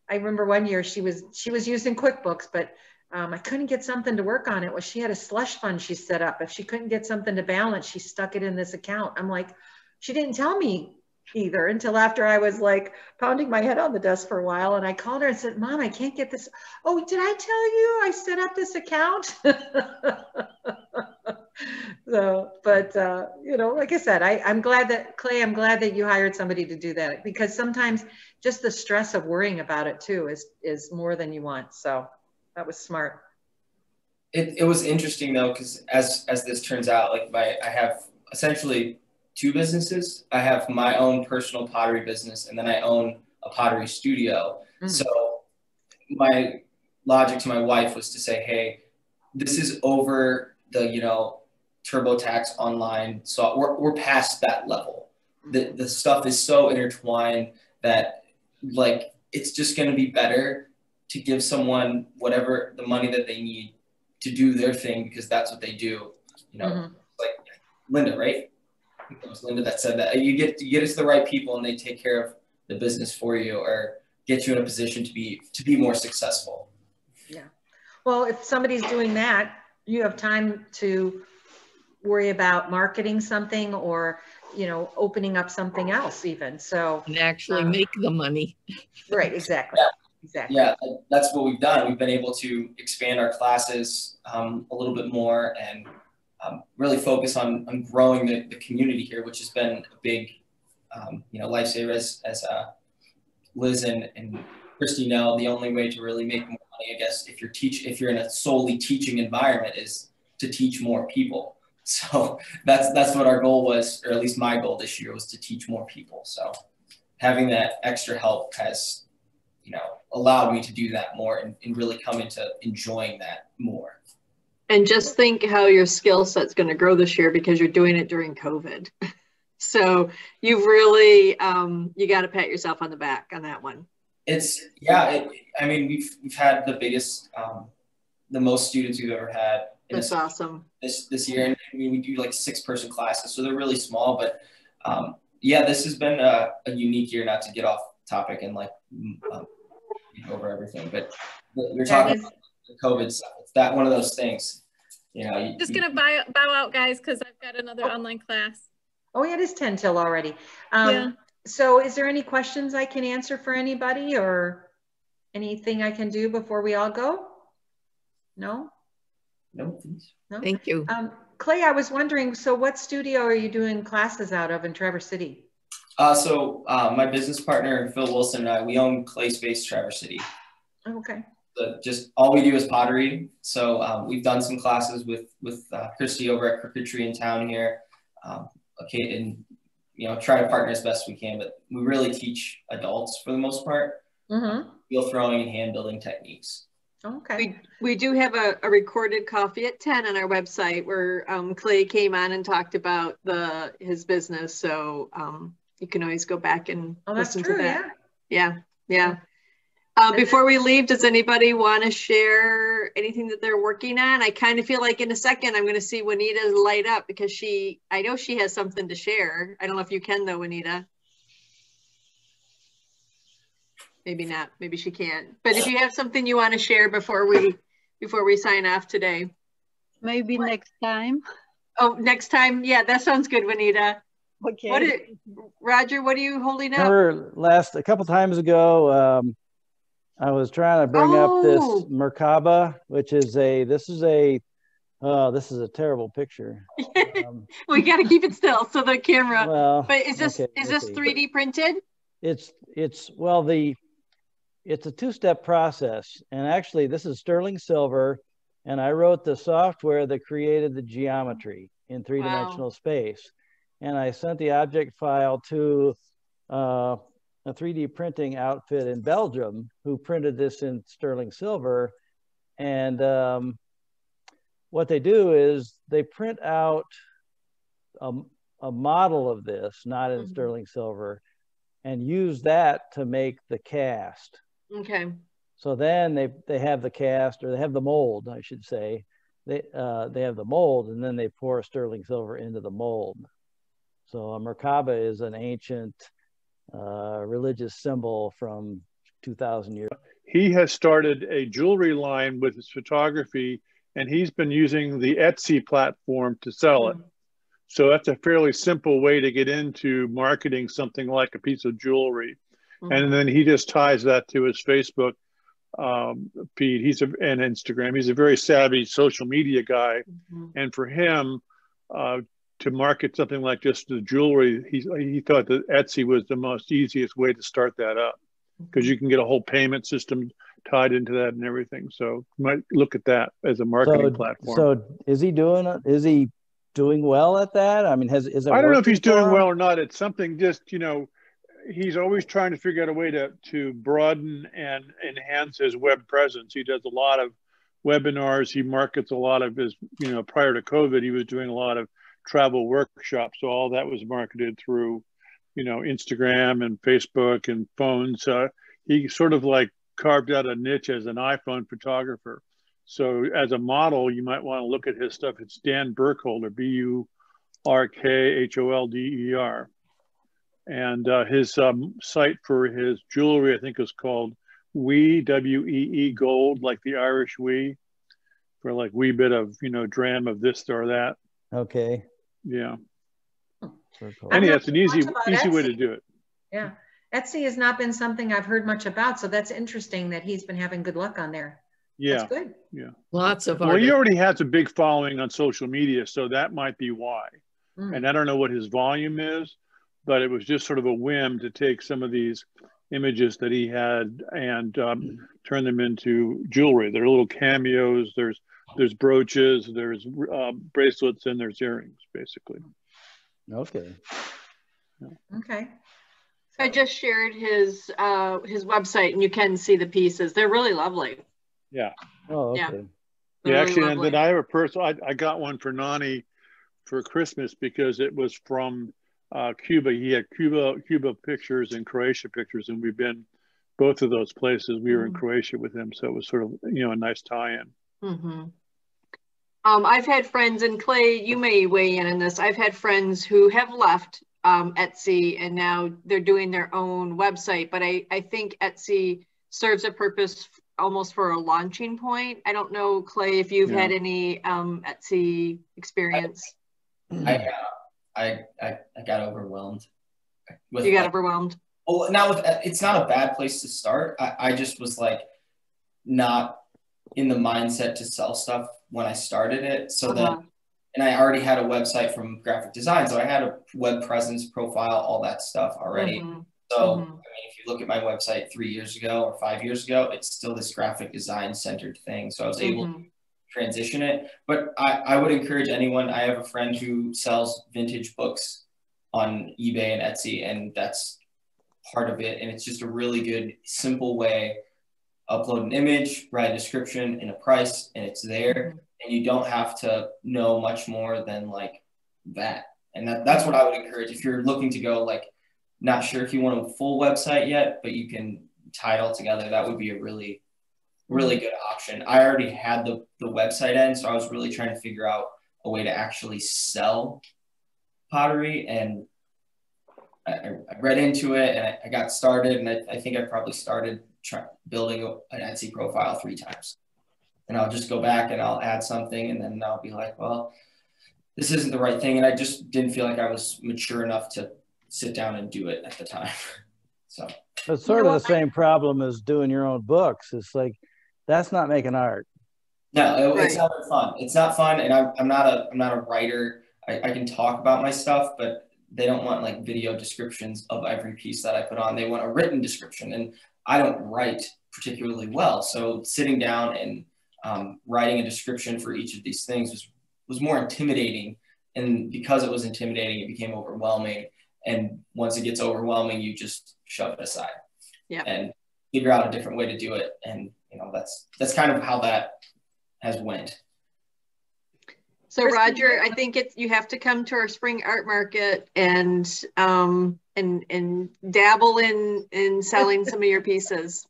I remember one year she was using QuickBooks, but I couldn't get something to work on it. Well, she had a slush fund she set up. If she couldn't get something to balance, she stuck it in this account. I'm like, she didn't tell me either until after I was like pounding my head on the desk for a while. And I called her and said, Mom, I can't get this. Oh, did I tell you I set up this account? So, but, you know, like I said, I'm glad that, Clay, I'm glad that you hired somebody to do that, because sometimes just the stress of worrying about it too is more than you want. So that was smart. It was interesting though, because as this turns out, like I have essentially two businesses. I have my own personal pottery business, and then I own a pottery studio. So my logic to my wife was to say, hey, this is over the, you know, TurboTax online. So we're past that level. The stuff is so intertwined that like, it's just going to be better to give someone whatever the money that they need to do their thing, because that's what they do. You know, like Linda, right? I think it was Linda that said that you get it to the right people and they take care of the business for you, or get you in a position to be more successful. Yeah. Well, if somebody's doing that, you have time to worry about marketing something, or, you know, opening up something else even. So and actually make the money. Right. Exactly. Yeah. Exactly. Yeah, that's what we've done. We've been able to expand our classes a little bit more, and really focus on growing the community here, which has been a big, you know, lifesaver. As Liz and Christy know, the only way to really make more money, I guess, if you're in a solely teaching environment, is to teach more people. So that's what our goal was, or at least my goal this year was to teach more people. So having that extra help has, you know, allowed me to do that more, and really come into enjoying that more. And just think how your skill set's going to grow this year, because you're doing it during COVID. So you've really, you got to pat yourself on the back on that one. I mean, we've had the biggest, the most students we've ever had. That's awesome. This year. And I mean, we do like 6-person classes, so they're really small, but yeah, this has been a unique year, not to get off topic and like over everything, but we're talking about the COVID stuff. It's that one of those things, you know. Just gonna bow out, guys, because I've got another online class. Oh, yeah, it is 10 till already. Yeah. So is there any questions I can answer for anybody, or anything I can do before we all go? No? No, please. No? Thank you. Clay, I was wondering, so what studio are you doing classes out of in Traverse City? So my business partner, Phil Wilson, and I, we own Clay Space Traverse City. Okay. Just all we do is pottery. So we've done some classes with Christy over at Crooked Tree in town here. Okay, and you know, try to partner as best we can, but we really teach adults for the most part. Wheel throwing and hand building techniques. Okay. We do have a recorded coffee at 10 on our website where Clay came on and talked about his business. So you can always go back and listen to that. Yeah. Before we leave, does anybody want to share anything that they're working on? I kind of feel like in a second I'm going to see Juanita light up, because I know she has something to share. I don't know if you can though, Juanita. Maybe not. Maybe she can't. But if you have something you want to share before we sign off today. Maybe next time. Oh, next time. Yeah, that sounds good, Juanita. Okay. Roger, what are you holding up? Remember a couple times ago, I was trying to bring up this Merkaba, which is this is a terrible picture. We got to keep it still so the camera. Well, but is this 3D printed? It's a two-step process, and actually this is sterling silver, and I wrote the software that created the geometry in three-dimensional space, and I sent the object file to a 3D printing outfit in Belgium who printed this in sterling silver. And what they do is they print out a model of this, not in sterling silver, and use that to make the cast. Okay. So then they have the cast, or they have the mold, I should say. They have the mold, and then they pour sterling silver into the mold. So a Merkaba is an ancient religious symbol from 2,000 years. he has started a jewelry line with his photography, and he's been using the Etsy platform to sell it. So that's a fairly simple way to get into marketing something like a piece of jewelry. And then he just ties that to his Facebook feed. And Instagram. He's a very savvy social media guy. And for him to market something like just the jewelry, he thought that Etsy was the most easiest way to start that up, because you can get a whole payment system tied into that and everything. So you might look at that as a marketing platform. So is he doing well at that? I mean, is it? I don't know if he's doing well or not. It's something just, you know, he's always trying to figure out a way to broaden and enhance his web presence. He does a lot of webinars. He markets a lot of his, you know, prior to COVID, he was doing a lot of travel workshops. So all that was marketed through, you know, Instagram and Facebook and phones. He sort of like carved out a niche as an iPhone photographer. So as a model, you might want to look at his stuff. It's Dan Burkholder, Burkholder. And his site for his jewelry, I think, is called Wee, W-E-E Gold, like the Irish wee, for like wee bit of, you know, dram of this or that. Okay. Yeah. Anyhow, it's an easy way to do it. Yeah. Etsy has not been something I've heard much about. So that's interesting that he's been having good luck on there. Yeah. That's good. Yeah. Lots of Well, he already has a big following on social media, so that might be why. And I don't know what his volume is, but it was just sort of a whim to take some of these images that he had and turn them into jewelry. They're little cameos. There's brooches, there's bracelets, and there's earrings, basically. Okay. Yeah. Okay. I just shared his website, and you can see the pieces. They're really lovely. Yeah. Oh, okay. Yeah, Yeah, actually, really and then I have a personal. I got one for Nani for Christmas because it was from Cuba. He had Cuba pictures and Croatia pictures, and we've been both of those places. We were in Croatia with him, so it was sort of, you know, a nice tie-in. I've had friends, and Clay, you may weigh in on this. I've had friends who have left Etsy, and now they're doing their own website. But I think Etsy serves a purpose almost for a launching point. I don't know, Clay, if you've had any Etsy experience. I got overwhelmed. You got overwhelmed? Well, it's not a bad place to start. I just was like not in the mindset to sell stuff when I started it. So then, and I already had a website from graphic design. So I had a web presence profile, all that stuff already. So, I mean, if you look at my website 3 years ago or 5 years ago, it's still this graphic design centered thing. So I was able to transition it. But I would encourage anyone. I have a friend who sells vintage books on eBay and Etsy, and that's part of it. And it's just a really good, simple way. Upload an image, write a description and a price, and it's there. And you don't have to know much more than like that. And that's what I would encourage. If you're looking to go, like, not sure if you want a full website yet, but you can tie it all together, that would be a really, really good option. I already had the website end, so I was really trying to figure out a way to actually sell pottery. And I read into it, and I got started, and I think I probably started building an Etsy profile 3 times. And I'll just go back and I'll add something, and then I'll be like, well, this isn't the right thing. And I just didn't feel like I was mature enough to sit down and do it at the time. So it's sort of the same problem as doing your own books. It's like, that's not making art. No, it's not fun. It's not fun. And I'm not a writer. I can talk about my stuff, but they don't want like video descriptions of every piece that I put on. They want a written description, and I don't write particularly well. So sitting down and writing a description for each of these things was more intimidating. And because it was intimidating, it became overwhelming. And once it gets overwhelming, you just shove it aside and figure out a different way to do it. And, you know, that's kind of how that has went. So Roger, I think you have to come to our spring art market and dabble in selling some of your pieces.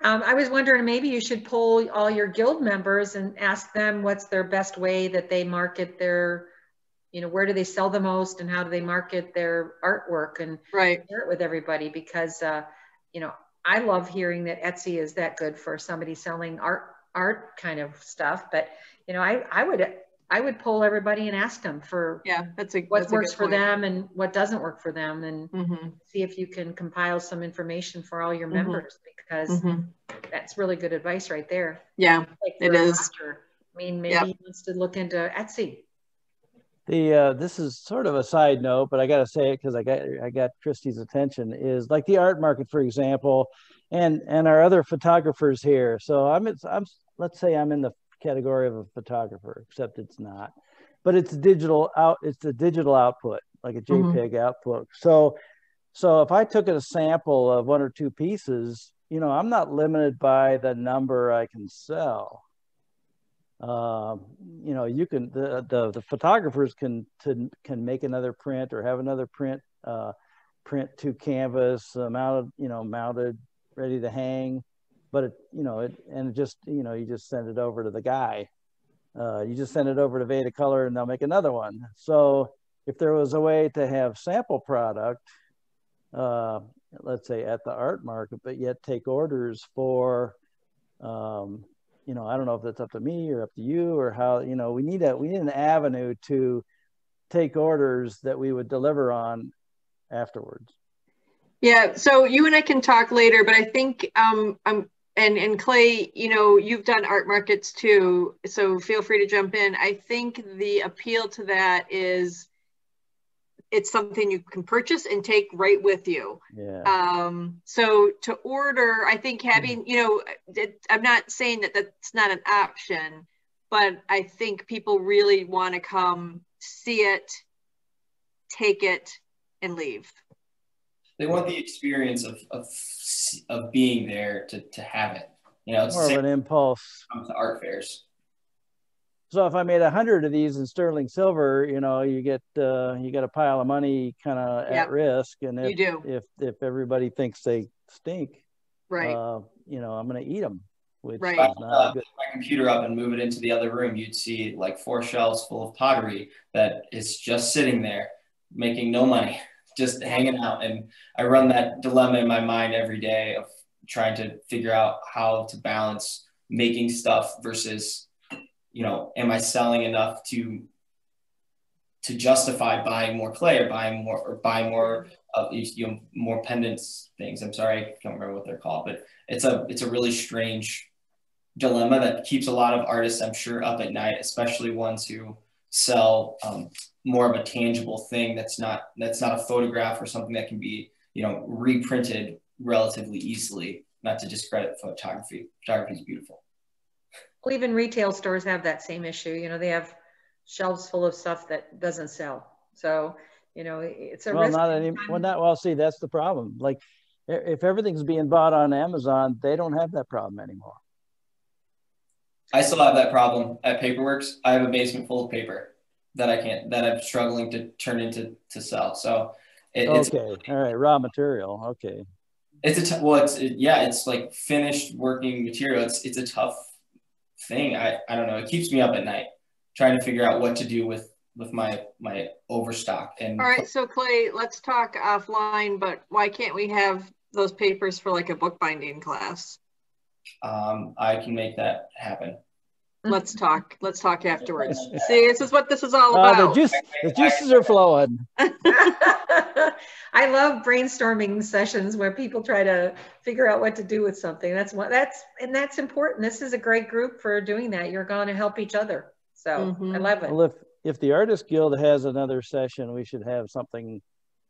I was wondering, maybe you should poll all your guild members and ask them what's their best way that they market their, you know, where do they sell the most and how do they market their artwork, and share it with everybody, because, you know, I love hearing that Etsy is that good for somebody selling art kind of stuff. But, you know, I would poll everybody and ask them for what works for them and what doesn't work for them, and see if you can compile some information for all your members, because that's really good advice right there. Yeah, like it is. Roger. I mean, maybe he wants to look into Etsy. This is sort of a side note, but I got to say it because I got Christy's attention, is like the art market, for example, and our other photographers here. So let's say I'm in the category of a photographer, except it's not, but it's digital out. It's a digital output, like a JPEG output. So if I took a sample of 1 or 2 pieces, you know, I'm not limited by the number I can sell. You know, you can, the photographers can make another print or have another print to canvas, mounted, ready to hang. But you just send it over to the guy. You just send it over to Veda Color and they'll make another one. So if there was a way to have sample product, let's say at the art market, but yet take orders for, I don't know if that's up to me or up to you, or how, we need an avenue to take orders that we would deliver on afterwards. Yeah, so you and I can talk later, but I think and Clay, you've done art markets too, so feel free to jump in. I think the appeal to that is it's something you can purchase and take right with you. Yeah. So to order, I think having, I'm not saying that that's not an option, but I think people really want to come see it, take it, and leave. They want the experience of being there to have it. It's more of an impulse. To art fairs. So if I made 100 of these in sterling silver, you get you got a pile of money kind of at risk, and if everybody thinks they stink, right? I'm going to eat them. Which right. is not good. My computer up and move it into the other room, you'd see like 4 shelves full of pottery that is just sitting there, making no money, just hanging out. And I run that dilemma in my mind every day of trying to figure out how to balance making stuff versus, am I selling enough to justify buying more clay or buying more of more pendants things. I'm sorry, I can't remember what they're called, but it's a really strange dilemma that keeps a lot of artists, I'm sure, up at night, especially ones who sell more of a tangible thing that's not a photograph or something that can be reprinted relatively easily. Not to discredit photography. Photography is beautiful. Well, even retail stores have that same issue. They have shelves full of stuff that doesn't sell. So, it's a risk. See, that's the problem. Like, if everything's being bought on Amazon, they don't have that problem anymore. I still have that problem at Paperworks. I have a basement full of paper that I'm struggling to turn into to sell. So it's okay. All right. Raw material. Okay. It's like finished working material. It's a tough thing. I don't know. It keeps me up at night trying to figure out what to do with my overstock. And all right, so Clay, let's talk offline, but why can't we have those papers for like a bookbinding class? I can make that happen. Let's talk afterwards. See, this is what this is all about. The juices are flowing. I love brainstorming sessions where people try to figure out what to do with something. That's important. This is a great group for doing that. You're going to help each other. So I love it. Well, if the Artist Guild has another session, we should have something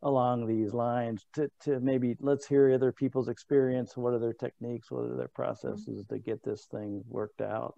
along these lines to maybe let's hear other people's experience. What are their techniques? What are their processes to get this thing worked out?